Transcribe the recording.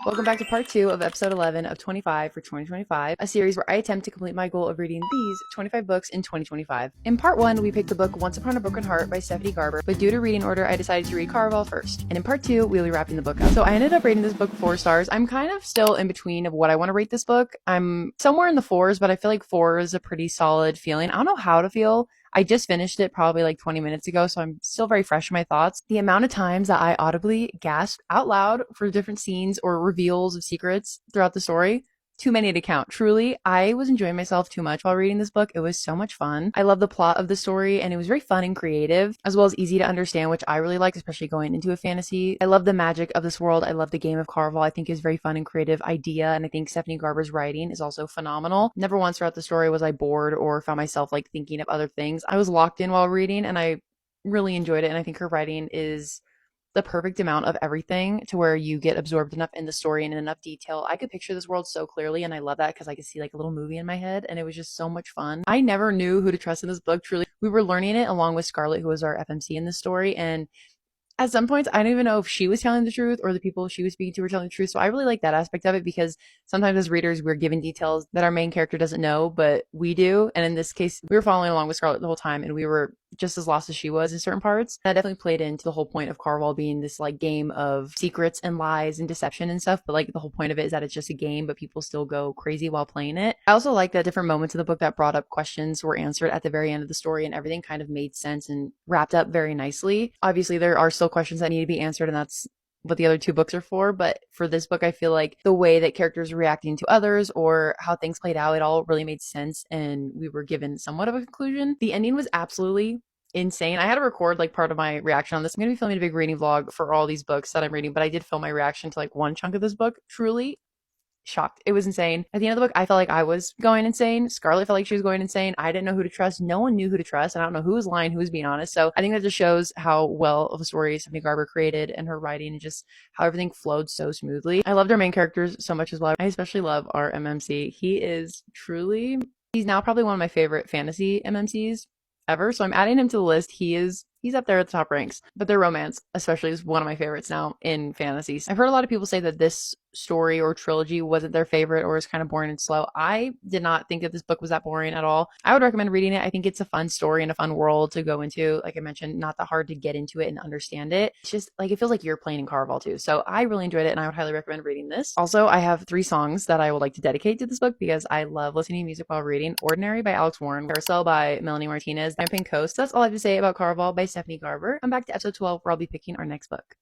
Welcome back to part 2 of episode 11 of 25 for 2025, a series where I attempt to complete my goal of reading these 25 books in 2025. In part 1, we picked the book Once Upon a Broken Heart by Stephanie Garber, but due to reading order, I decided to read Caraval first. And in part 2, we'll be wrapping the book up. So I ended up rating this book 4 stars. I'm kind of still in between of what I want to rate this book. I'm somewhere in the 4s, but I feel like 4 is a pretty solid feeling. I don't know how to feel. I just finished it probably like 20 minutes ago, so I'm still very fresh in my thoughts. The amount of times that I audibly gasped out loud for different scenes or reveals of secrets throughout the story, too many to count. Truly, I was enjoying myself too much while reading this book. It was so much fun. I love the plot of the story, and it was very fun and creative, as well as easy to understand, which I really like, especially going into a fantasy. I love the magic of this world. I love the game of Caraval. I think is a very fun and creative idea, and I think Stephanie Garber's writing is also phenomenal. Never once throughout the story was I bored or found myself like thinking of other things. I was locked in while reading, and I really enjoyed it, and I think her writing is the perfect amount of everything to where you get absorbed enough in the story and in enough detail. I could picture this world so clearly, and I love that because I could see like a little movie in my head, and it was just so much fun. I never knew who to trust in this book. Truly, we were learning it along with Scarlett, who was our FMC in this story, and at some points, I don't even know if she was telling the truth or the people she was speaking to were telling the truth. So I really like that aspect of it because sometimes as readers, we're given details that our main character doesn't know, but we do. And in this case, we were following along with Scarlett the whole time, and we were just as lost as she was in certain parts. That definitely played into the whole point of Caraval being this like game of secrets and lies and deception and stuff. But like the whole point of it is that it's just a game, but people still go crazy while playing it. I also like that different moments in the book that brought up questions were answered at the very end of the story, and everything kind of made sense and wrapped up very nicely. Obviously, there are still questions that need to be answered, and that's what the other two books are for. But for this book, I feel like the way that characters were reacting to others or how things played out, it all really made sense, and we were given somewhat of a conclusion. The ending was absolutely insane. I had to record like part of my reaction on this. I'm going to be filming a big reading vlog for all these books that I'm reading, but I did film my reaction to like one chunk of this book. Truly shocked. It was insane. At the end of the book, I felt like I was going insane. Scarlett felt like she was going insane. I didn't know who to trust. No one knew who to trust. And I don't know who was lying, who was being honest. So I think that just shows how well of a story Stephanie Garber created and her writing and just how everything flowed so smoothly. I loved our main characters so much as well. I especially love our MMC. He's now probably one of my favorite fantasy MMCs ever. So I'm adding him to the list. He's up there at the top ranks, but their romance especially is one of my favorites now in fantasies. I've heard a lot of people say that this story or trilogy wasn't their favorite or is kind of boring and slow. I did not think that this book was that boring at all. I would recommend reading it. I think it's a fun story and a fun world to go into. Like I mentioned, not that hard to get into it and understand it. It's just like, it feels like you're playing in Caraval too. So I really enjoyed it, and I would highly recommend reading this. Also, I have 3 songs that I would like to dedicate to this book because I love listening to music while reading. Ordinary by Alex Warren, Carousel by Melanie Martinez, and Pink Coast. That's all I have to say about Caraval by Stephanie Garber. I'm back to episode 12 where I'll be picking our next book.